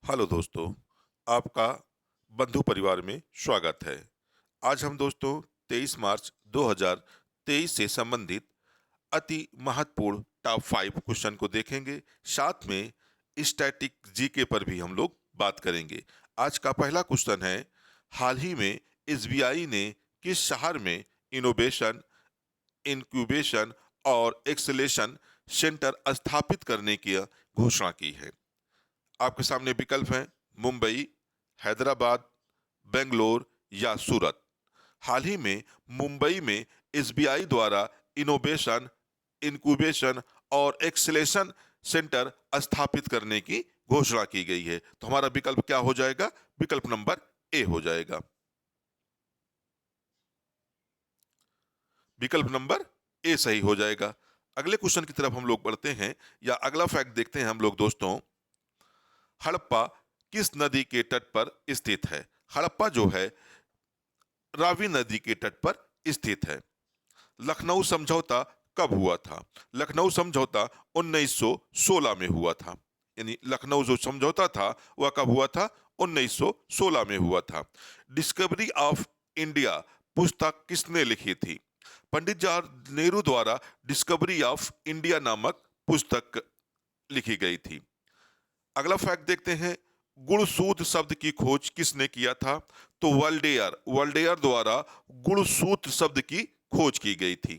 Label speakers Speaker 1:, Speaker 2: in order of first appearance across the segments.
Speaker 1: Hello दोस्तों, आपका बंधु परिवार में स्वागत है। आज हम दोस्तों 23 मार्च 2023 से संबंधित अति महत्वपूर्ण टॉप 5 क्वेश्चन को देखेंगे। साथ में स्टैटिक जीके पर भी हम लोग बात करेंगे। आज का पहला क्वेश्चन है, हाल ही में एसबीआई ने किस शहर में इनोवेशन, इंक्यूबेशन और एक्सेलेशन सेंटर स्थापित करने की घोषणा की है? आपके सामने विकल्प हैं मुंबई, हैदराबाद, बेंगलोर या सूरत। हाल ही में मुंबई में एसबीआई द्वारा इनोवेशन, इंक्यूबेशन और एक्सेलेशन सेंटर स्थापित करने की घोषणा की गई है। तो हमारा विकल्प क्या हो जाएगा? विकल्प नंबर ए हो जाएगा। विकल्प नंबर ए सही हो जाएगा। अगले क्वेश्चन की तरफ हम लोग बढ़ते हैं, या अगला फैक्ट देखते हैं हम लोग दोस्तों। हड़प्पा किस नदी के तट पर स्थित है? हड़प्पा जो है रावी नदी के तट पर स्थित है। लखनऊ समझौता कब हुआ था? लखनऊ समझौता 1916 में हुआ था। यानी लखनऊ जो समझौता था वह कब हुआ था? 1916 में हुआ था। डिस्कवरी ऑफ इंडिया पुस्तक किसने लिखी थी? पंडित जवाहर नेहरू द्वारा डिस्कवरी ऑफ इंडिया नामक पुस्तक लिखी गई थी। अगला फैक्ट देखते हैं, गुणसूत्र शब्द की खोज किसने किया था? तो वर्ल्डेयर द्वारा गुणसूत्र शब्द की खोज की गई थी।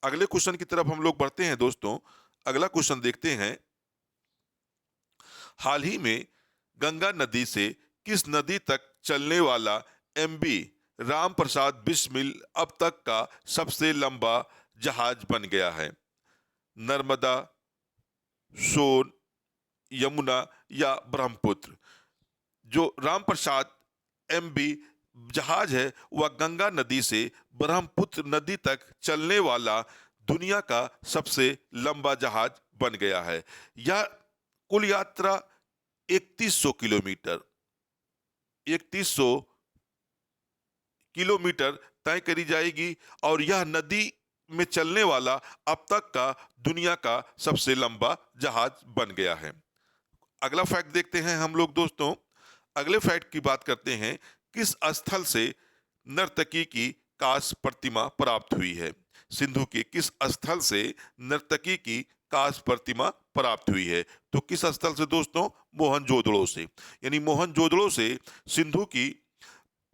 Speaker 1: अगले क्वेश्चन की तरफ हम लोग बढ़ते हैं दोस्तों। अगला क्वेश्चन देखते हैं, हाल ही में गंगा नदी से किस नदी तक चलने वाला एमबी राम प्रसाद बिस्मिल अब तक का सबसे लंबा जहाज बन गया है? नर्मदा, सोन, यमुना या ब्रह्मपुत्र? जो राम प्रसाद एमबी जहाज है वह गंगा नदी से ब्रह्मपुत्र नदी तक चलने वाला दुनिया का सबसे लंबा जहाज बन गया है। यह कुल यात्रा 3100 किलोमीटर 3100 किलोमीटर तय करी जाएगी, और यह नदी में चलने वाला अब तक का दुनिया का सबसे लंबा जहाज बन गया है। अगला फैक्ट देखते हैं हम लोग दोस्तों। अगले फैक्ट की बात करते हैं, किस स्थल से नर्तकी की कांस्य प्रतिमा प्राप्त हुई है? सिंधु के किस स्थल से नर्तकी की कांस्य प्रतिमा प्राप्त हुई है? तो किस स्थल से दोस्तों? मोहनजोदड़ो से। यानी मोहनजोदड़ो से सिंधु की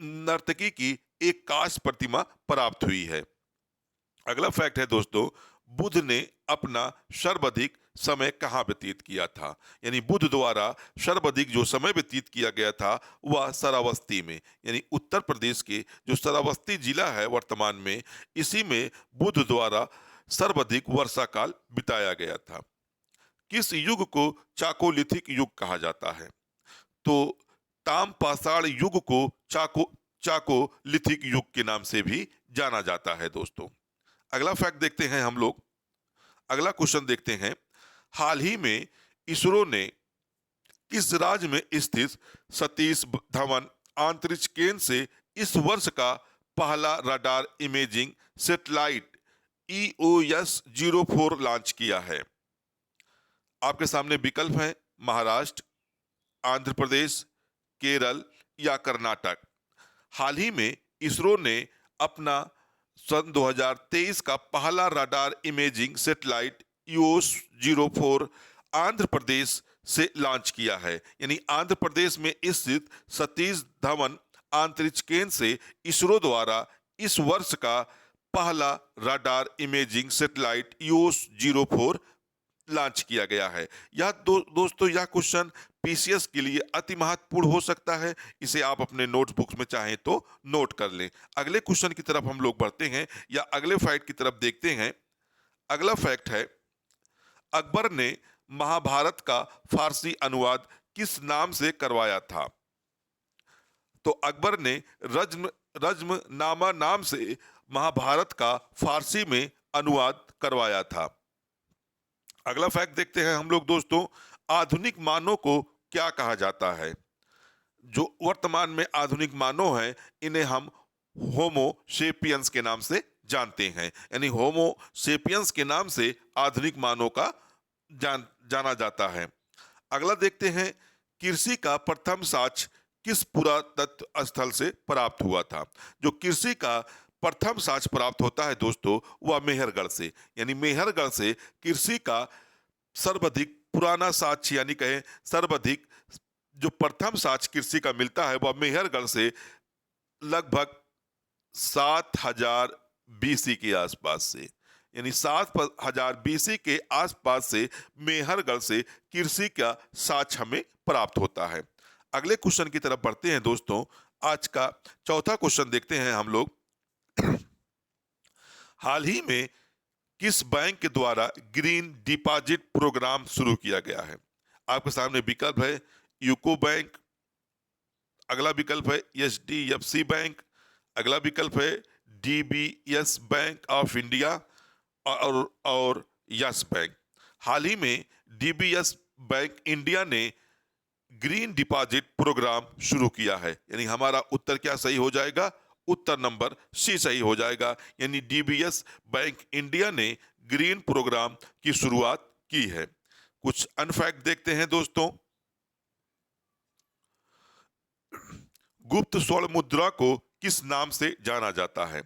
Speaker 1: नर्तकी की एक कांस्य प्रतिमा प्राप्त हुई है। अगला फैक्ट है दोस्तों, बुद्ध ने अपना सर्वाधिक समय कहाँ व्यतीत किया था? यानी बुद्ध द्वारा सर्वाधिक जो समय व्यतीत किया गया था वह श्रावस्ती में, यानी उत्तर प्रदेश के जो श्रावस्ती जिला है वर्तमान में, इसी में बुद्ध द्वारा सर्वाधिक वर्षा काल बिताया गया था। किस युग को चाकोलिथिक युग कहा जाता है? तो ताम्रपाषाण युग को चाकोलिथिक युग के नाम से भी जाना जाता है दोस्तों। अगला फैक्ट देखते हैं हम लोग। अगला क्वेश्चन देखते हैं, हाल ही में इसरो ने किस राज्य में स्थित सतीश धवन अंतरिक्ष केंद्र से इस वर्ष का पहला radar imaging satellite EOS-04 launch किया है? आपके सामने विकल्प हैं महाराष्ट्र, आंध्र प्रदेश, केरल या कर्नाटक। हाल ही में इसरो ने अपना सन 2023 का पहला radar imaging satellite EOS-04 Andhra Pradesh से लॉन्च किया है। यानी आंध्र प्रदेश में स्थित सतीश धवन अंतरिक्ष केंद्र से इसरो द्वारा इस वर्ष का पहला radar imaging satellite EOS-04 launch किया गया है। दोस्तों यह क्वेश्चन पीसीएस के लिए अति महत्वपूर्ण हो सकता है। इसे आप अपने नोटबुक्स में चाहें तो नोट कर लें। अगले क्वेश्चन की तरफ हम लोग बढ़ते हैं, या अगले फैक्ट की तरफ देखते हैं। अगला फैक्ट है, अकबर ने महाभारत का फारसी अनुवाद किस नाम से करवाया था? तो अकबर ने रज्मनामा नाम से महाभारत का फारसी में अनुवाद करवाया था। अगला फैक्ट देखते हैं हम लोग दोस्तों, आधुनिक मानव को क्या कहा जाता है? जो वर्तमान में आधुनिक मानव हैं इन्हें हम होमो सेपियंस के नाम से जानते हैं। यानी होमो सेपियंस के नाम से आधुनिक मानव का जाना जाता है। अगला देखते हैं, कृषि का प्रथम साक्ष्य किस पुरातत्व स्थल से प्राप्त हुआ था? जो कृषि का प्रथम साक्ष्य प्राप्त होता है दोस्तों, वह मेहरगढ़ से, यानी मेहरगढ़ से कृषि का सर्वाधिक पुराना साक्ष्य, यानी कहें सर्वाधिक जो प्रथम साक्ष्य कृषि का मिलता है, वह मेहरगढ़ से लगभग 7000 बीसी के आसपास से, यानी 7000 बीसी के आसपास से मेहरगढ़ से कृषि का साक्ष्य हमें प्राप्त होता है। अगले क्वेश्चन की तरफ बढ़ते हैं दोस्तों। आज का चौथा क्वेश्चन देखते हैं हम लोग। हाल ही में किस बैंक के द्वारा ग्रीन डिपॉजिट प्रोग्राम शुरू किया गया है? आपके सामने विकल्प है यूको बैंक, अगला विकल्प है एचडीएफसी बैंक, अगला विकल्प है डीबीएस बैंक ऑफ इंडिया और यस बैंक। हाल ही में डीबीएस बैंक इंडिया ने ग्रीन डिपॉजिट प्रोग्राम शुरू किया है, यानी हमारा उत्तर क्या सही हो जाएगा? उत्तर नंबर सी सही हो जाएगा, यानी डीबीएस बैंक इंडिया ने ग्रीन प्रोग्राम की शुरुआत की है। कुछ अनफैक्ट देखते हैं दोस्तों। गुप्त स्वर्ण मुद्रा को किस नाम से जाना जाता है?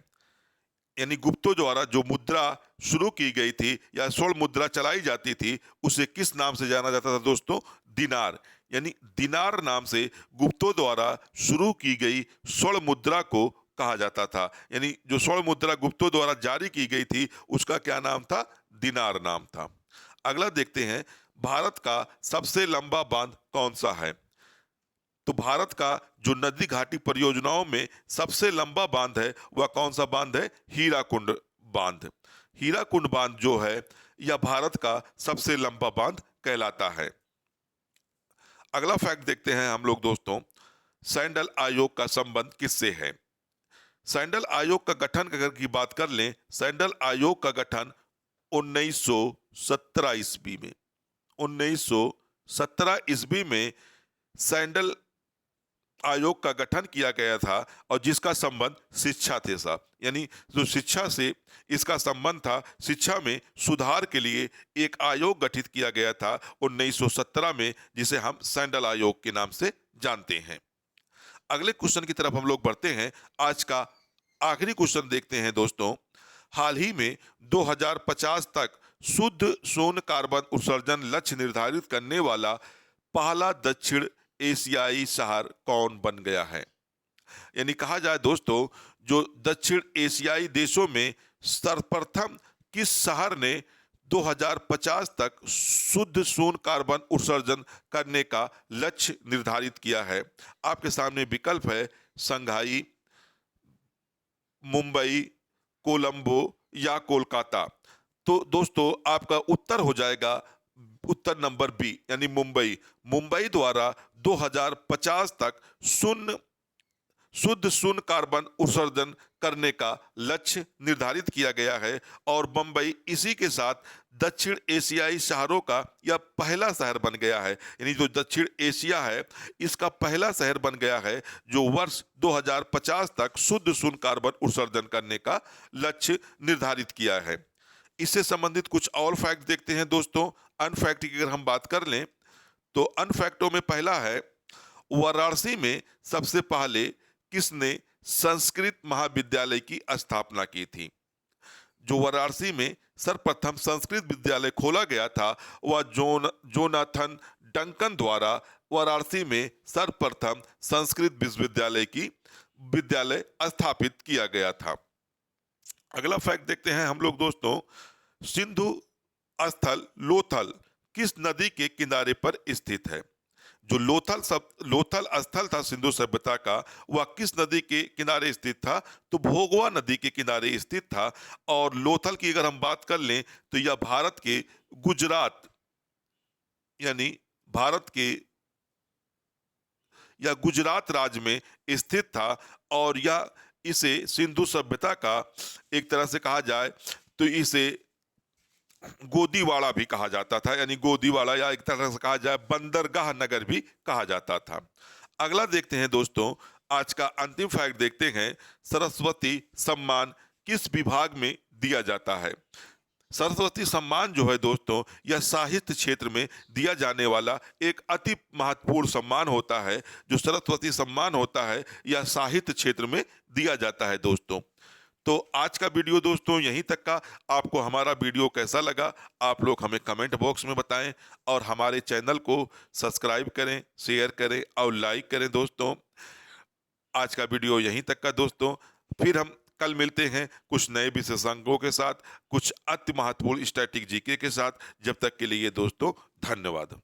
Speaker 1: यानी गुप्तों द्वारा जो मुद्रा शुरू की गई थी या स्वर्ण मुद्रा चलाई जाती थी, उसे किस नाम से जाना जाता था दोस्तों? दिनार। यानी दिनार नाम से गुप्तों द्वारा शुरू की गई स्वर्ण मुद्रा को कहा जाता था। यानी जो स्वर्ण मुद्रा गुप्तों द्वारा जारी की गई थी, उसका क्या नाम था? दिनार नाम था। अगला देखते हैं, भारत का सबसे लंबा बांध कौन सा है? तो भारत का जो नदी घाटी परियोजनाओं में सबसे लंबा बांध है, वह कौन सा बांध है? हीराकुंड बांध। हीराकुंड बांध जो है, यह भारत का सबसे लंबा बांध कहलाता है। अगला फैक्ट देखते हैं हम लोग दोस्तों। सैंडल आयोग का संबंध किससे है? सैंडल आयोग का गठन अगर की बात कर लें, सैंडल आयोग का गठन 1917 ईस्वी में 1917 ईस्वी में सैंडल आयोग का गठन किया गया था, और जिसका संबंध शिक्षा थे साहब, यानी जो शिक्षा से इसका संबंध था, शिक्षा में सुधार के लिए एक आयोग गठित किया गया था 1917 में, जिसे हम सैंडल आयोग के नाम से जानते हैं। अगले क्वेश्चन की तरफ हम लोग बढ़ते हैं। आज का आखिरी क्वेश्चन देखते हैं दोस्तों। हाल ही में 2050 तक शुद्ध शून्य कार्बन उत्सर्जन लक्ष्य निर्धारित करने वाला पहला दक्षिण एशियाई शहर कौन बन गया है? यानी कहा जाए दोस्तों, जो दक्षिण एशियाई देशों में सर्वप्रथम किस शहर ने 2050 तक शुद्ध शून्य कार्बन उत्सर्जन करने का लक्ष्य निर्धारित किया है? आपके सामने विकल्प है संघाई, मुंबई, कोलंबो या कोलकाता। तो दोस्तों आपका उत्तर हो जाएगा उत्तर नंबर बी, यानी मुंबई। मुंबई द्वारा 2050 तक शुद्ध शून्य कार्बन उत्सर्जन करने का लक्ष्य निर्धारित किया गया है, और मुंबई इसी के साथ दक्षिण एशियाई शहरों का यह पहला शहर बन गया है। यानी जो दक्षिण एशिया है, इसका पहला शहर बन गया है जो वर्ष 2050 तक शुद्ध शून्य कार्बन उत्सर्जन करने का लक्ष्य निर्धारित किया है। इससे संबंधित कुछ और फैक्ट देखते हैं दोस्तों। अनफैक्ट की अगर हम बात कर लें, तो अनफैक्टों में पहला है, वाराणसी में सबसे पहले किसने संस्कृत महाविद्यालय की स्थापना की थी? जो वाराणसी में सर्वप्रथम संस्कृत विद्यालय खोला गया था, वह जोनाथन डंकन द्वारा वाराणसी में सर्वप्रथम संस्कृत विद्यालय स्थापित किया गया था। अगला फैक्ट देखते हैं हम लोग दोस्तों। सिंधु स्थल लोथल किस नदी के किनारे पर स्थित है? जो लोथल स्थल था सिंधु सभ्यता का, वह किस नदी के किनारे स्थित था? तो भोगवा नदी के किनारे स्थित था। और लोथल की अगर हम बात कर लें, तो यह भारत के गुजरात, यानी भारत के या गुजरात राज्य में स्थित था, और यह इसे सिंधु सभ्यता का एक तरह से कहा जाए तो इसे गोदीवाड़ा भी कहा जाता था, यानी गोदीवाड़ा, या एक तरह से कहा जाए बंदरगाह नगर भी कहा जाता था। अगला देखते हैं दोस्तों, आज का अंतिम फैक्ट देखते हैं। सरस्वती सम्मान किस विभाग में दिया जाता है? सरस्वती सम्मान जो है दोस्तों, यह साहित्य क्षेत्र में दिया जाने वाला एक अति महत्वपूर्ण सम्मान होता है। जो सरस्वती सम्मान होता है, यह साहित्य क्षेत्र में दिया जाता है दोस्तों। तो आज का वीडियो दोस्तों यहीं तक का। आपको हमारा वीडियो कैसा लगा, आप लोग हमें कमेंट बॉक्स में बताएं और हमारे चैनल को सब्सक्राइब करें, शेयर करें और लाइक करें दोस्तों। आज का वीडियो यहीं तक का दोस्तों। फिर हम कल मिलते हैं कुछ नए विशेषज्ञों के साथ, कुछ अति महत्वपूर्ण स्टैटिक जीके के साथ। जब तक के लिए दोस्तों, धन्यवाद।